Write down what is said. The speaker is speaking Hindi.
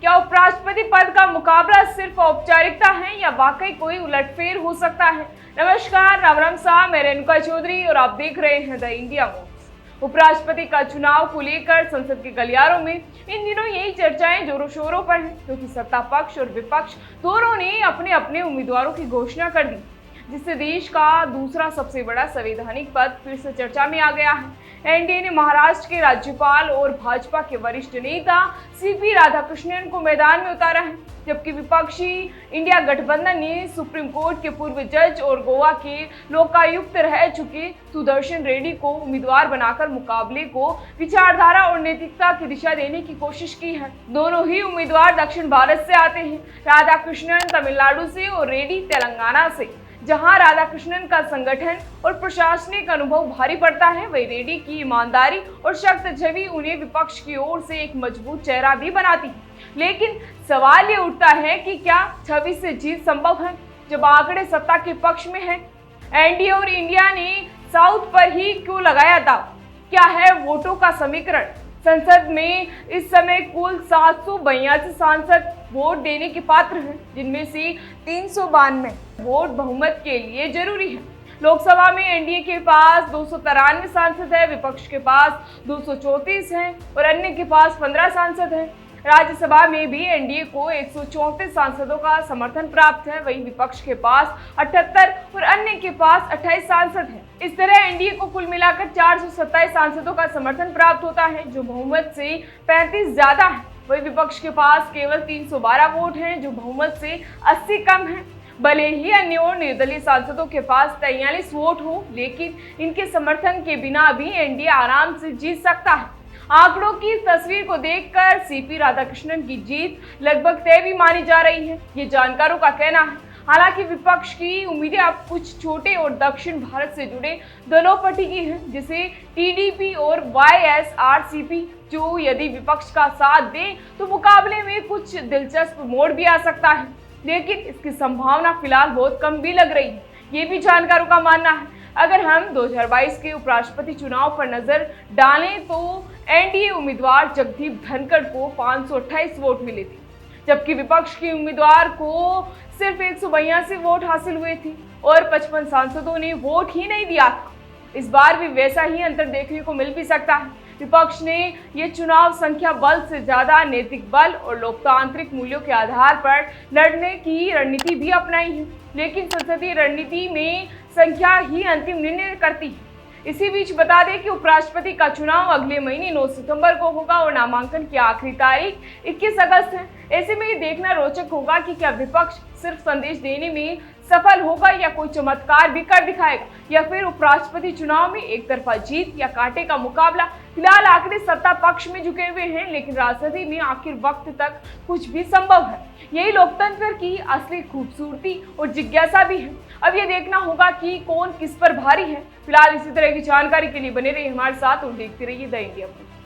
क्या उपराष्ट्रपति पद का मुकाबला सिर्फ औपचारिकता है या वाकई कोई उलटफेर हो सकता है? नमस्कार, राम राम साहब, मैं रेणुका चौधरी और आप देख रहे हैं द इंडिया मूव्स। उपराष्ट्रपति का चुनाव को लेकर संसद के गलियारों में इन दिनों यही चर्चाएं जोरों शोरों पर हैं, क्योंकि सत्ता पक्ष और विपक्ष दोनों ने अपने अपने उम्मीदवारों की घोषणा कर दी, जिससे देश का दूसरा सबसे बड़ा संवैधानिक पद फिर से चर्चा में आ गया है। एनडीए ने महाराष्ट्र के राज्यपाल और भाजपा के वरिष्ठ नेता सीपी राधाकृष्णन को मैदान में उतारा है, जबकि विपक्षी इंडिया गठबंधन ने सुप्रीम कोर्ट के पूर्व जज और गोवा के लोकायुक्त रह चुके सुदर्शन रेड्डी को उम्मीदवार बनाकर मुकाबले को विचारधारा और नैतिकता की दिशा देने की कोशिश की है। दोनों ही उम्मीदवार दक्षिण भारत से आते हैं, राधाकृष्णन तमिलनाडु से और रेड्डी तेलंगाना से। जहां राधाकृष्णन का संगठन और प्रशासनिक अनुभव भारी पड़ता है, वही रेड्डी की ईमानदारी और सख्त छवि उन्हें विपक्ष की ओर से एक मजबूत चेहरा भी बनाती है। लेकिन सवाल ये उठता है कि क्या छवि से जीत संभव है जब आंकड़े सत्ता के पक्ष में है? एनडीए और इंडिया ने साउथ पर ही क्यों लगाया दाव? क्या है वोटों का समीकरण? संसद में इस समय कुल 782 सांसद वोट देने के पात्र हैं, जिनमें से 392 वोट बहुमत के लिए जरूरी है। लोकसभा में एनडीए के पास 293 सांसद है, विपक्ष के पास 234 हैं और अन्य के पास 15 सांसद हैं। राज्यसभा में भी एनडीए को 134 सांसदों का समर्थन प्राप्त है, वहीं विपक्ष के पास 78 और अन्य के पास 28 सांसद हैं। इस तरह एनडीए को कुल मिलाकर 427 सांसदों का समर्थन प्राप्त होता है, जो बहुमत से 35 ज्यादा है। वहीं विपक्ष के पास केवल 312 वोट हैं, जो बहुमत से 80 कम है। भले ही अन्य और निर्दलीय सांसदों के पास 43 वोट हो, लेकिन इनके समर्थन के बिना भी एनडीए आराम से जीत सकता है। आंकड़ों की तस्वीर को देखकर सीपी राधाकृष्णन की जीत लगभग तय भी मानी जा रही है, ये जानकारों का कहना है। हालांकि विपक्ष की उम्मीदें अब कुछ छोटे और दक्षिण भारत से जुड़े दलों पर टिकी हैं, जैसे टीडीपी और वाईएसआरसीपी, जो यदि विपक्ष का साथ दें तो मुकाबले में कुछ दिलचस्प मोड़ भी आ सकता है, लेकिन इसकी संभावना फिलहाल बहुत कम भी लग रही है, ये भी जानकारों का मानना है। अगर हम 2022 के उपराष्ट्रपति चुनाव पर नजर डालें तो एनडीए उम्मीदवार जगदीप धनखड़ को 528 वोट मिले थे, जबकि विपक्ष के उम्मीदवार को सिर्फ 182 वोट हासिल हुए थे और 55 सांसदों ने वोट ही नहीं दिया था। इस बार भी वैसा ही अंतर देखने को मिल भी सकता है। विपक्ष ने ये चुनाव संख्या बल से ज्यादा नैतिक बल और लोकतांत्रिक मूल्यों के आधार पर लड़ने की रणनीति भी अपनाई है, लेकिन संसदीय रणनीति में संख्या ही अंतिम निर्णय करती है। इसी बीच बता दें कि उपराष्ट्रपति का चुनाव अगले महीने 9 सितंबर को होगा और नामांकन की आखिरी तारीख 21 अगस्त है। ऐसे में ये देखना रोचक होगा कि क्या विपक्ष सिर्फ संदेश देने में सफल होगा या कोई चमत्कार भी कर दिखाएगा, या फिर उपराष्ट्रपति चुनाव में एक तरफा जीत या कांटे का मुकाबला। फिलहाल आंकड़े सत्ता पक्ष में झुके हुए हैं, लेकिन राजनीति में आखिर वक्त तक कुछ भी संभव है। यही लोकतंत्र की असली खूबसूरती और जिज्ञासा भी है। अब ये देखना होगा कि कौन किस पर भारी है। फिलहाल इसी तरह की जानकारी के लिए बने रहिए हमारे साथ और देखते रहिए द इंडिया मूव्स।